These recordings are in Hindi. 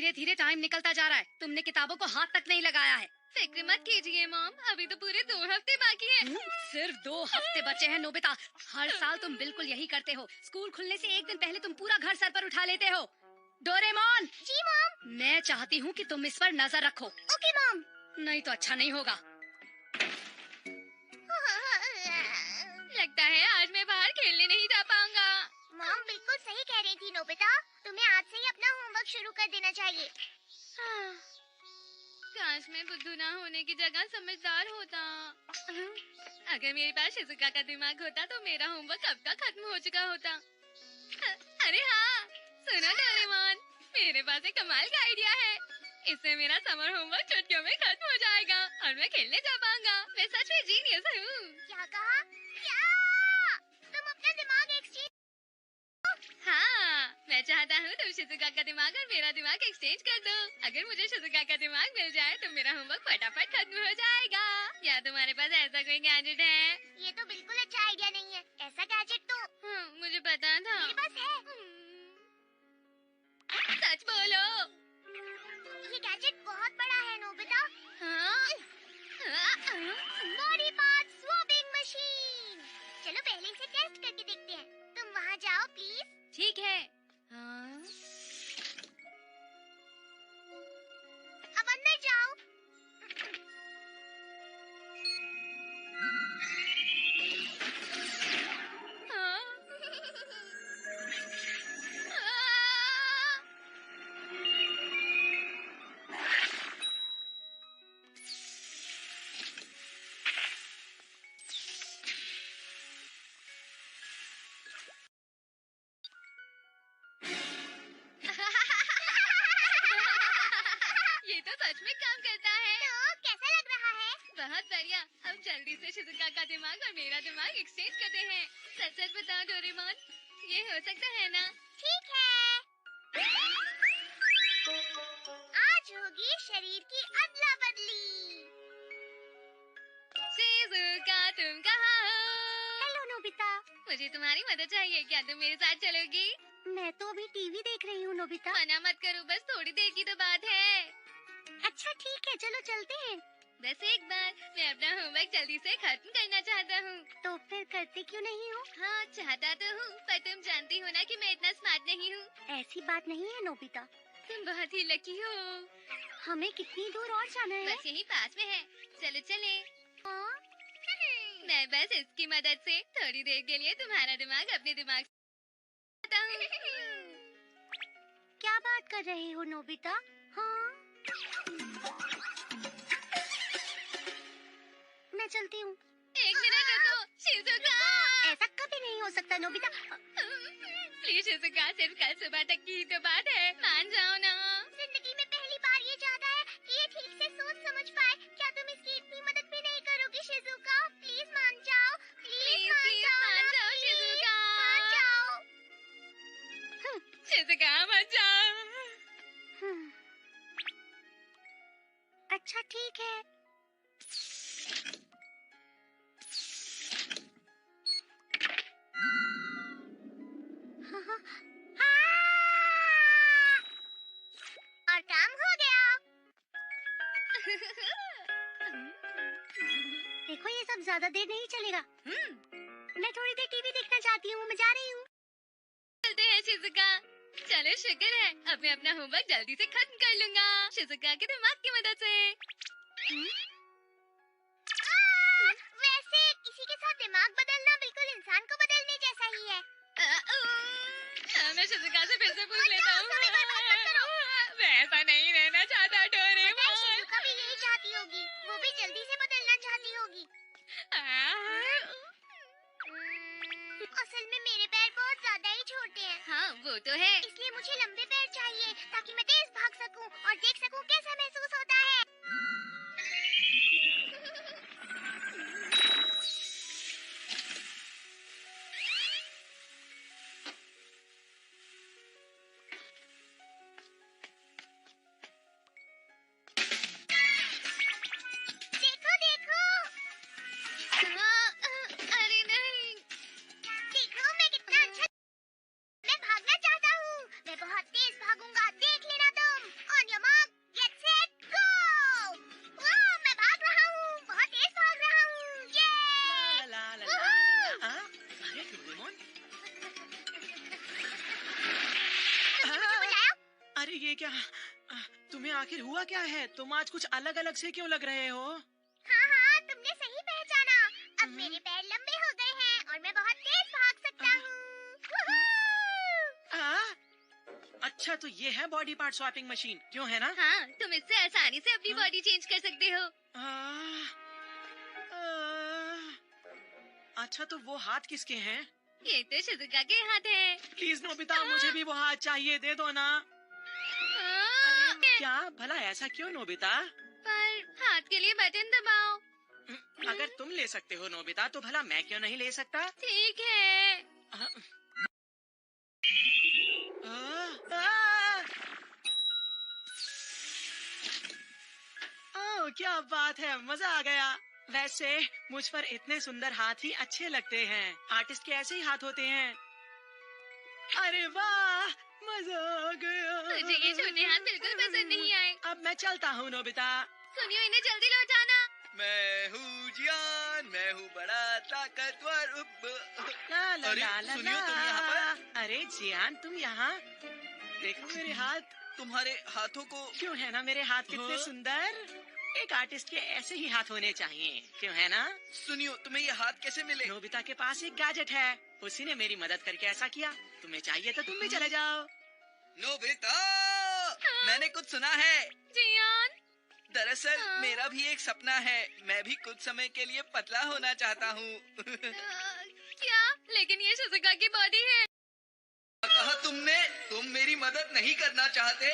धीरे धीरे टाइम निकलता जा रहा है, तुमने किताबों को हाथ तक नहीं लगाया है। फिक्र मत कीजिए मॉम, अभी तो पूरे 2 हफ्ते बाकी है। सिर्फ 2 हफ्ते बचे हैं नोबिता। हर साल तुम बिल्कुल यही करते हो। स्कूल खुलने से एक दिन पहले तुम पूरा घर सर पर उठा लेते हो। डोरेमोन। जी मॉम। मैं चाहती हूँ कि तुम इस पर नजर रखो। Okay mom. नहीं तो अच्छा नहीं होगा। लगता है आज मैं बाहर खेलने नहीं जा पाऊंगा। मॉम बिल्कुल सही कह रही थी नोबिता, तुम्हें आज से ही अपना होमवर्क शुरू कर देना चाहिए। काश मैं बुद्धू ना होने की जगह समझदार होता। अगर मेरे पास शिजुका का दिमाग होता तो मेरा होमवर्क कब का खत्म हो चुका होता। अरे हाँ, सुनो डोरेमोन, मेरे पास एक कमाल का आइडिया है। इससे मेरा समर होमवर्क चुटकियों में खत्म हो जाएगा और मैं खेलने जा पाऊंगा। मैं सच में जीनियस हूँ। क्या कहा? क्या? तुम अपना दिमाग एक्सचेंज? हाँ, मैं चाहता हूँ तुम शिजुका का दिमाग और मेरा दिमाग एक्सचेंज कर दो। अगर मुझे शिजुका का दिमाग मिल जाए तो मेरा होमवर्क फटाफट खत्म हो जाएगा। या तुम्हारे पास ऐसा कोई गैजेट है? ये तो बिल्कुल अच्छा आइडिया नहीं है। ऐसा गैजेट तो मुझे पता था। मेरे पास है। सच बोलो। ये गैजेट बहुत बड़ा है नोबिता। हाँ? Body part swapping machine. चलो पहले इसे टेस्ट करके देखते हैं। तुम वहाँ जाओ प्लीज। ठीक है। हाँ? अब अंदर जाओ। हाँ? ये तो सच में काम करता है। तो कैसा लग रहा है? बहुत बढ़िया। अब जल्दी से शिजुका का दिमाग और मेरा दिमाग एक्सचेंज करते हैं। सच सच बताओ डोरेमोन, ये हो सकता है ना? ठीक है। आज होगी शरीर की अदला बदली। शिजुका तुम कहाँ हो? Hello Nobita. मुझे तुम्हारी मदद चाहिए, क्या तुम मेरे साथ चलोगी? मैं तो अभी टीवी देख रही हूँ नोबिता। मना मत करो, बस थोड़ी देर की तो बात है। अच्छा ठीक है, चलो चलते हैं। बस एक बार, मैं अपना होमवर्क जल्दी से खत्म करना चाहता हूँ। तो फिर करते क्यों नहीं हो? हाँ चाहता तो हूँ, पर तुम जानती हो ना कि मैं इतना स्मार्ट नहीं हूँ। ऐसी बात नहीं है नोबिता। तुम बहुत ही लकी हो। हमें कितनी दूर और जाना है? बस यही पास में है, चलो चले। हाँ? मैं बस इसकी मदद से थोड़ी देर के लिए तुम्हारा दिमाग अपने दिमाग से हटाता हूँ। क्या बात कर रहे हो नोबिता? हाँ? मैं चलती हूँ। एक मिनट रुको, शिजुका। ऐसा कभी नहीं हो सकता नोबिता। प्लीज शिजुका, सिर्फ कल सुबह तक की ही तो बात है, मान जाओ ना। जिंदगी में पहली बार ये चाहता है कि ये ठीक से सोच समझ पाए। क्या तुम इसकी इतनी मदद भी नहीं करोगी शिजुका? प्लीज मान जाओ। प्लीज मान जाओ शिजुका। मान जाओ। शिजुका मत जाओ। अच्छा ठीक है। और काम हो गया। देखो ये सब ज्यादा देर नहीं चलेगा। मैं थोड़ी देर टीवी देखना चाहती हूँ। मैं जा रही हूँ। चलते हैं शिजुका। चलो शुक्र है, अब मैं अपना होमवर्क जल्दी से खत्म कर लूंगा शिजुका के दिमाग की मदद से। वैसे किसी के साथ दिमाग बदलना बिल्कुल इंसान को बदलने जैसा ही है। मैं शिजुका से फिर से पूछ लेता हूँ। समय बर्बाद मत करो। मैं ऐसा नहीं रहना चाहता डोरेमोन। शिजुका भी यही चाहती होगी। वो भी जल्दी से बदलना चाहती होगी। असल में मेरे पैर बहुत ज्यादा ही छोटे हैं। हाँ वो तो है। इसलिए मुझे लंबे पैर चाहिए ताकि मैं तेज भाग सकूं और देख सकूं कैसा महसूस होता है। देखो देखो। अरे नहीं। देखो मैं कितना अच्छा। मैं भागना चाहता हूँ। मैं बहुत तेज ये क्या? तुम्हें आखिर हुआ क्या है? तुम आज कुछ अलग अलग से क्यों लग रहे हो? हाँ हाँ, तुमने सही पहचाना। अब मेरे पैर लंबे हो गए हैं और मैं बहुत तेज भाग सकता हूँ। अच्छा, तो ये है बॉडी पार्ट स्वैपिंग मशीन, क्यों है ना? हाँ, तुम इससे आसानी से अपनी बॉडी चेंज कर सकते हो। अच्छा, तो वो हाथ किसके हैं? ये तो शिजुका के हाथ है। प्लीज नोबिता, मुझे भी वो हाथ चाहिए, दे दो ना। क्या भला, ऐसा क्यों नोबिता? पर हाथ के लिए बटन दबाओ। अगर तुम ले सकते हो नोबिता, तो भला मैं क्यों नहीं ले सकता? ठीक है। ओह, क्या बात है, मजा आ गया। वैसे मुझ पर इतने सुंदर हाथ ही अच्छे लगते हैं। आर्टिस्ट के ऐसे ही हाथ होते हैं। अरे वाह, मजा आ गया। मुझे ये छोटे हाथ बिल्कुल पसंद नहीं आए। अब मैं चलता हूँ नोबिता। सुनियो, इन्हें जल्दी लौटाना। मैं हूँ जियान, मैं हूँ बड़ा ताकतवर। ला ला अरे, ला ला सुनियो, तुम यहाँ ला। अरे जियान, तुम यहाँ देखो मेरे हाथ। तुम्हारे हाथों को क्यों है ना मेरे हाथ कितने हाँ? सुंदर। एक आर्टिस्ट के ऐसे ही हाथ होने चाहिए, क्यों है ना? सुनियो, तुम्हें ये हाथ कैसे मिले? नोबिता के पास एक गैजेट है, उसी ने मेरी मदद करके ऐसा किया। तुम्हें चाहिए तो तुम भी चले जाओ। नोबिता, मैंने कुछ सुना है। जियान। दरअसल हाँ? मेरा भी एक सपना है। मैं भी कुछ समय के लिए पतला होना चाहता हूँ। क्या? लेकिन ये शिजुका की बॉडी है। कहा तुमने? तुम मेरी मदद नहीं करना चाहते?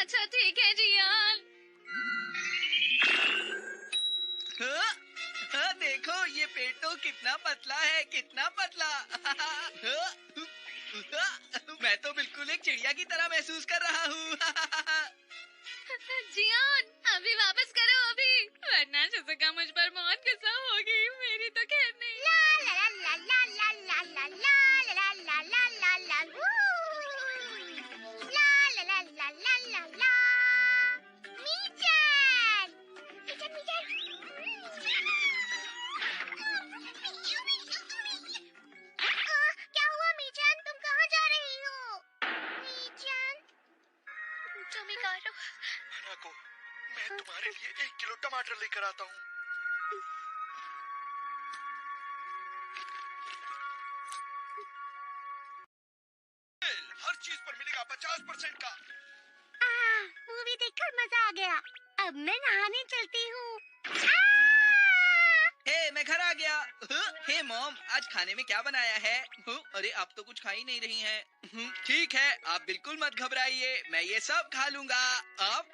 अच्छा ठीक है जियान। हाँ? हाँ, देखो ये पेट तो कितना पतला है, कितना पतला। मैं तो बिल्कुल एक चिड़िया की तरह महसूस कर रहा हूँ। जियान, अभी वापस करो अभी, वरना शिजुका मुझ पर बहुत गुस्सा होगी। मेरी तो खैर नहीं। ला ला ला ला ला ला ला ला ला ला ला ला ला ला ला ला ला ला ला। मीचन, मीचन, मीचन। क्या हुआ मीचन? तुम कहाँ जा रही हो? मीचन, टोमिकारो, को मैं तुम्हारे लिए 1 किलो टमाटर लेकर आता हूँ। हर चीज पर मिलेगा 50% का। मूवी देखकर मजा आ गया। अब मैं नहाने चलती हूँ। हे, मैं घर आ गया। हे मॉम, आज खाने में क्या बनाया है? अरे, आप तो कुछ खा ही नहीं रही हैं। ठीक है, आप बिल्कुल मत घबराइए, मैं ये सब खा लूंगा। आप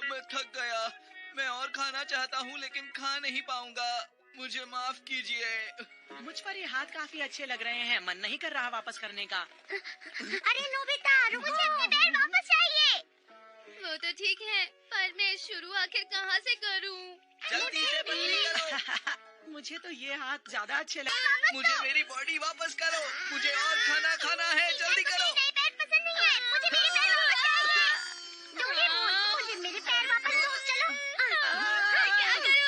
मैं थक गया। मैं और खाना चाहता हूँ लेकिन खा नहीं पाऊंगा। मुझे माफ कीजिए। मुझ पर ये हाथ काफी अच्छे लग रहे हैं, मन नहीं कर रहा वापस करने का। अरे नोबिता, रुको, मुझे अपने पैर वापस चाहिए। वो तो ठीक है, पर मैं शुरू आखिर कहाँ से करूँ? जल्दी से बदली करो। मुझे तो ये हाथ ज्यादा अच्छे लगे। मुझे मेरी बॉडी वापस करो। मुझे और खाना खाना है, जल्दी करो। मुझे नए पैर पसंद नहीं है। मुझे मेरे पैर वापस चाहिए। डोरेमोन, मुझे मेरे पैर वापस दो। चलो। क्या करूँ?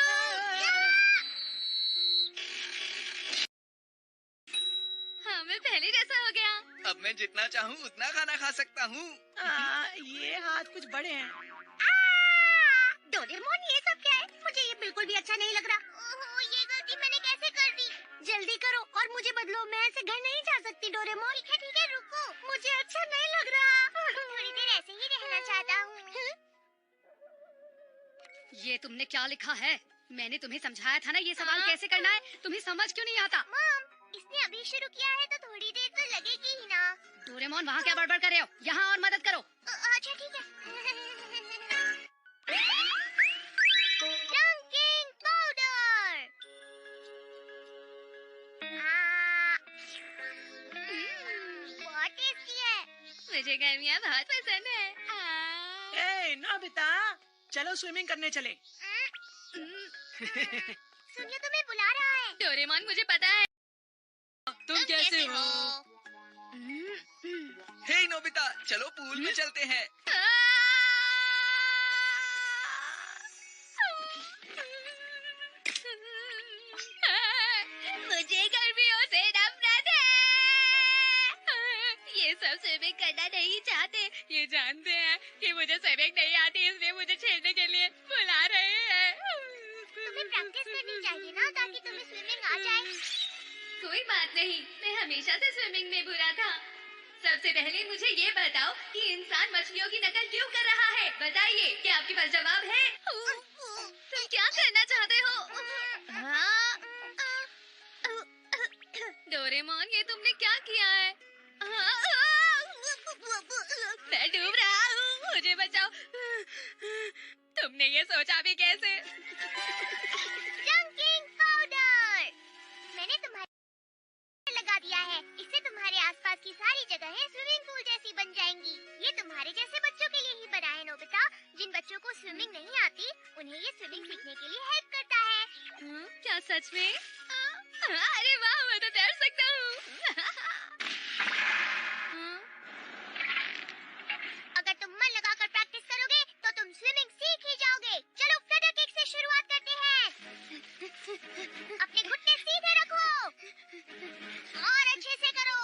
हाँ, मैं पहले जैसा हो गया। अब मैं जितना चाहूँ उतना खाना खा सकता हूँ। ये हाथ कुछ बड़े हैं। डोरेमोन, ये सब क्या है? मुझे ये बिल्कुल भी अच्छा नहीं लग रहा। ओहो, ये गलती मैंने कैसे कर दी? जल्दी करो और मुझे बदलो। मैं ऐसे घर नहीं जा सकती डोरेमोन। ठीक है, रुको। मुझे अच्छा नहीं लग रहा। थोड़ी देर ऐसे ही रहना चाहता हूँ। ये तुमने क्या लिखा है? मैंने तुम्हें समझाया था ना ये सवाल हाँ? कैसे करना है। तुम्हें समझ क्यों नहीं आता? मॉम, इसने अभी शुरू किया है तो थोड़ी देर तो लगेगी ही ना। डोरेमोन, वहाँ क्या बड़बड़ कर रहे हो? यहाँ और मदद करो। अच्छा ठीक है। रंकिंग पाउडर। बहुत टेस्टी है। मुझे गर्मियाँ बहुत पसंद है। ए नोबिता, चलो स्विमिंग करने चले। सुनिए, तुम्हें बुला रहा है। डोरेमोन, मुझे पता है। तुम कैसे हो? हे नोबिता, चलो पूल में चलते हैं। मुझे गर्मियों से नफरत है। ये सब स्विमिंग करना नहीं चाहते, ये जानते हैं कि मुझे स्विमिंग नहीं आती, इसलिए मुझे खेलने के लिए बुला रहे हैं। तुम्हें प्रैक्टिस करनी चाहिए ना ताकि तुम्हें स्विमिंग आ जाए। कोई बात नहीं, मैं हमेशा से स्विमिंग में बुरा था। सबसे पहले मुझे ये बताओ कि इंसान मछलियों की नकल क्यों कर रहा है? बताइए, क्या आपके पास जवाब है? तुम क्या करना चाहते हो? डोरेमोन, ये तुमने क्या किया है? मैं डूब रहा हूँ, मुझे बचाओ। तुमने ये सोचा भी कैसे? ड्रंकिंग पाउडर मैंने तुम्हारे लगा दिया है। इससे तुम्हारे आसपास की सारी जगहें स्विमिंग पूल जैसी बन जाएंगी। ये तुम्हारे जैसे बच्चों के लिए ही बना है नोबिता। जिन बच्चों को स्विमिंग नहीं आती, उन्हें ये स्विमिंग सीखने के लिए हेल्प करता है। क्या सच में? अरे वाह, मैं तो तैर सकता हूँ। अगर तुम मन लगाकर प्रैक्टिस करोगे तो तुम स्विमिंग सीख ही जाओगे। चलो फ्लटर किक से शुरुआत करते हैं। अपने घुटने सीधे रखो और अच्छे से करो।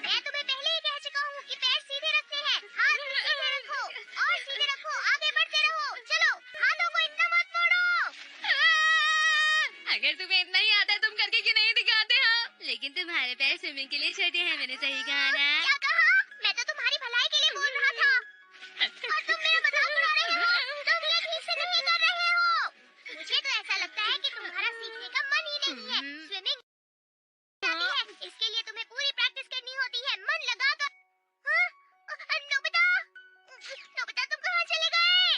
मैं तुम्हें पहले ही कह चुका हूँ कि पैर सीधे रखते हैं। हाथ भी सीधे रखो और सीधे रखो। आगे बढ़ते रहो। चलो, हाथों को इतना मत मोड़ो। अगर तुम्हें इतना ही आता है, तुम करके क्यों नहीं दिखाते हो? लेकिन तुम्हारे पैर स्विमिंग के लिए छोटे हैं, मैंने सही कहा ना? क्या कहा? मैं तो तुम्हारी भलाई के लिए बोल रहा था और तुम मेरा मजाक उड़ा रहे हो। तुम ये ठीक से नहीं कर रहे हो। मुझे तो ऐसा लगता है कि तुम्हारा सीखने का मन ही नहीं है। स्विमिंग आती है, इसके लिए तुम्हें पूरी प्रैक्टिस करनी होती है, मन लगाकर। नोबिता, नोबिता तुम कहाँ चले गए?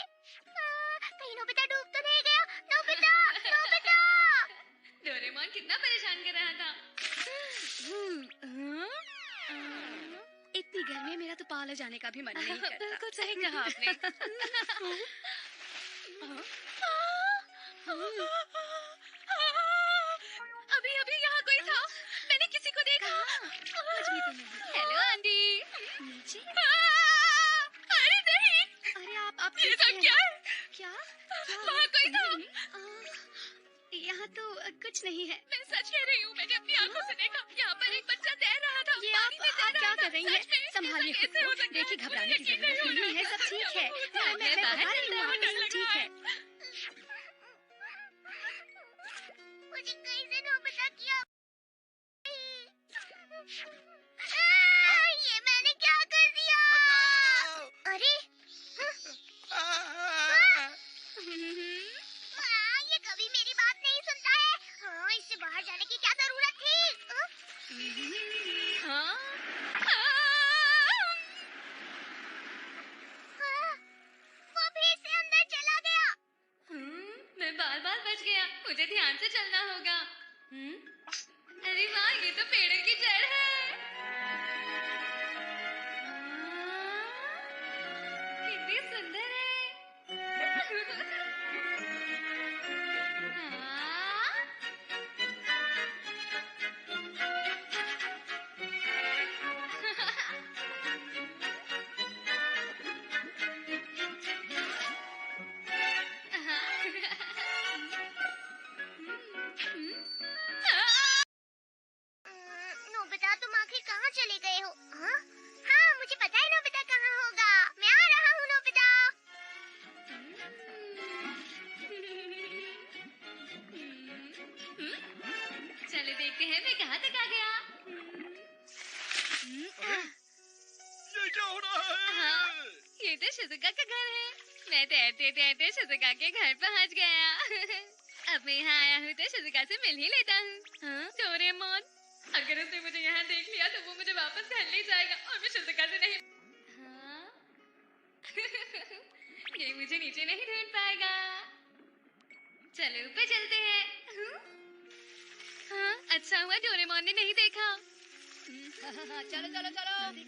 कहीं नोबिता डूब तो नहीं गया? Nobita, Nobita. डोरेमोन कितना परेशान कर रहा था। इतनी गर्मी में मेरा तो पार्लर जाने का भी मन नहीं करता। बिल्कुल सही कहा आपने। अभी अभी यहाँ कोई था, मैंने किसी को देखा। आज भी तो नहीं। Hello aunty. नीचे? अरे नहीं, अरे आप ये सब क्या है? क्या? वहाँ कोई था। यहाँ तो कुछ नहीं है। मैं सच कह रही हूँ, मैंने अपनी आंखों से देखा। यहाँ पर एक बच्चा तैर रहा था। ये पानी में तैर आप क्या रहा था। कर रही हैं? सच में? संभालिए ऐसा खुद कैसे को। हो सकता है? देखिए, घबराने की मुझे जरूरत यकीन नहीं है, सब ठीक है। मैं बाहर बता रही हूँ, निकलने में सब डर ठीक लग है। मुझे कहीं से नोबिता किया। ये मैंने क्या कर दिया? बताओ। अरे ये कभी मेरी बात नहीं सुनता है। इससे बाहर जाने की क्या जरूरत थी? हाँ? वो फिर से अंदर चला गया। मैं बार-बार बच गया। मुझे ध्यान से चलना होगा। अरे वाह, ये तो पेड़ों की जड़ है। कितनी सुंदर है। नोबिता, तुम आखिर कहाँ चले गए हो? हाँ? हाँ, मुझे पता है नोबिता कहाँ होगा। मैं आ रहा हूँ नोबिता। चलो देखते हैं मैं कहाँ तक आ गया। ये क्या हो रहा हाँ, है? ये तो शिजुका का घर है। मैं तैरते तैरते शिजुका के घर पहुँच गया। अब मैं यहाँ आया हूँ तो शिजुका से मिल ही लेता हूँ। डोरेमोन, अगर उसने मुझे यहाँ देख लिया तो वो मुझे वापस घर ले जाएगा और मैं शिजुका से नहीं। हाँ? ये मुझे नीचे नहीं ढूंढ पाएगा। चलो ऊपर चलते हैं। हाँ, अच्छा हुआ डोरेमोन ने नहीं देखा। चलो चलो चलो,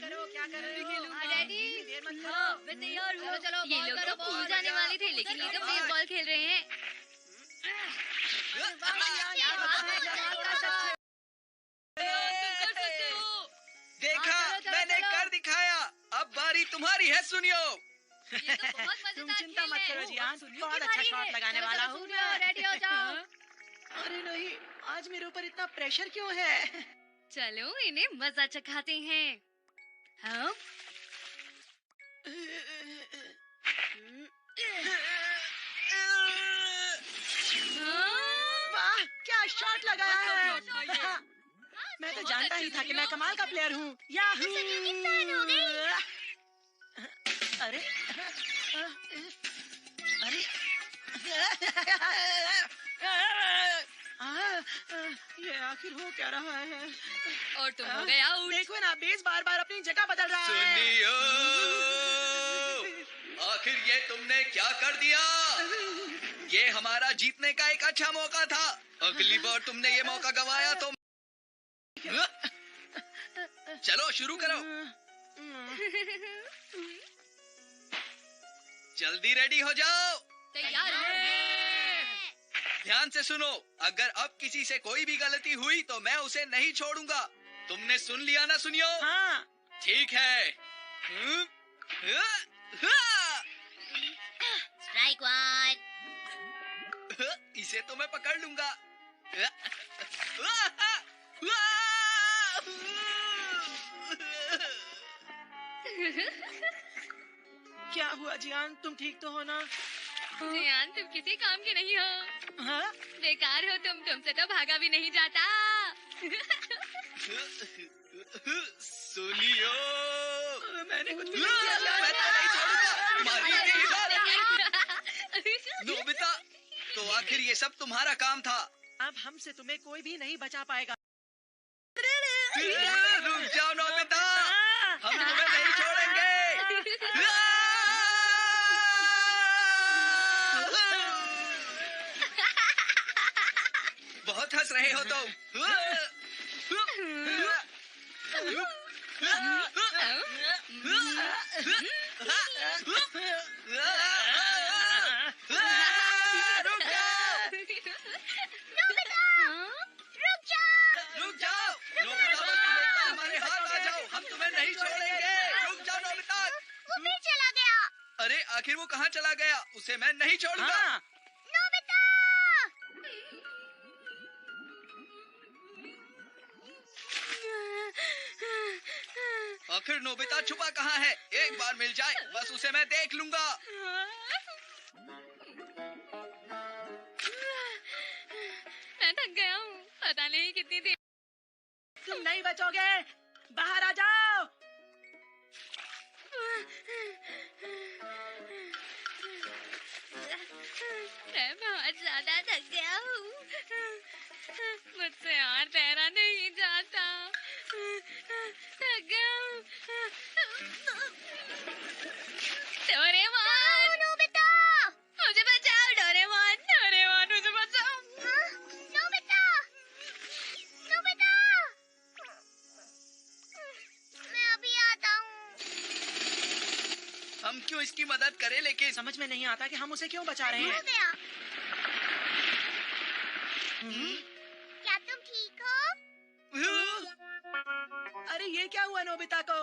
करो क्या कर रहे हो? हाँ, डैडी। देर मत करो, मैं तैयार हूँ। चलो चलो, ये लोग तो पूल जाने वाले थे, लेकिन ये तो बेसबॉल खेल रहे हैं। क्या बात है, जमाल का सच देखा, हाँ, चलो, मैंने चलो। कर दिखाया। अब बारी तुम्हारी है, सुनियो। ये तो बहुत तुम मजेदार चिंता खेल मत है। करो जियान, बहुत अच्छा शॉट लगाने वाला हूँ। रेडी हो जाओ। अरे नहीं, आज मेरे ऊपर इतना प्रेशर क्यों है? चलो इन्हें मजा चखाते हैं। कमाल का प्लेयर हूँ। याहू! फैन हो गई। अरे अरे ये आखिर हो क्या रहा है? और तुम हो गए आउट। देखो ना, बेस बार बार अपनी जगह बदल रहा है। सुनियो, आखिर ये तुमने क्या कर दिया? ये हमारा जीतने का एक अच्छा मौका था। अगली बार तुमने ये मौका गवाया तो चलो शुरू करो। जल्दी रेडी हो जाओ। तैयार हो। ध्यान से सुनो, अगर अब किसी से कोई भी गलती हुई तो मैं उसे नहीं छोड़ूंगा। तुमने सुन लिया ना? सुनियो। हाँ। ठीक है। Strike one. इसे तो मैं पकड़ लूंगा। क्या हुआ जियान, तुम ठीक तो हो ना? जियान, तुम किसी काम के नहीं हो। हाँ? बेकार हो तुम, तुमसे तो भागा भी नहीं जाता। सुनियो, मैंने कुछ भी मैं नहीं किया। तो नहीं छोड़ूंगा तुम्हारी ये हिम्मत। नोबिता, तो आखिर ये सब तुम्हारा काम था। अब हमसे तुम्हें कोई भी नहीं बचा पाएगा। रुक जाओ नोबिता, हम तुम्हें नहीं छोड़ेंगे। बहुत हंस रहे हो तुम। रुक जाओ नोबिता, हमारे हाथ आ जाओ, हम तुम्हें नहीं छोड़ेंगे। रुक जाओ नोबिता। वो फिर चला गया। अरे आखिर वो कहाँ चला गया? उसे मैं नहीं छोड़ूंगा। हाँ। नोबिता! आखिर नोबिता छुपा कहाँ है? एक बार मिल जाए बस उसे मैं देख लूंगा। मैं थक गया हूँ, पता नहीं कितनी देर। तुम नहीं बचोगे, बाहर आ जाओ। मैं बहुत ज्यादा थक गया हूँ। मुझसे और तैरा नहीं जाता। थक गया हूँ। Doraemon, Nobita! मुझे बचाओ। डोरेमोन, डोरेमोन, मुझे बचाओ। हाँ? नोबिता! नोबिता! मैं अभी आता हूँ। हम क्यों इसकी मदद करें? लेकिन समझ में नहीं आता कि हम उसे क्यों बचा रहे हो हैं। गया। क्या तुम ठीक हो? अरे ये क्या हुआ नोबिता को?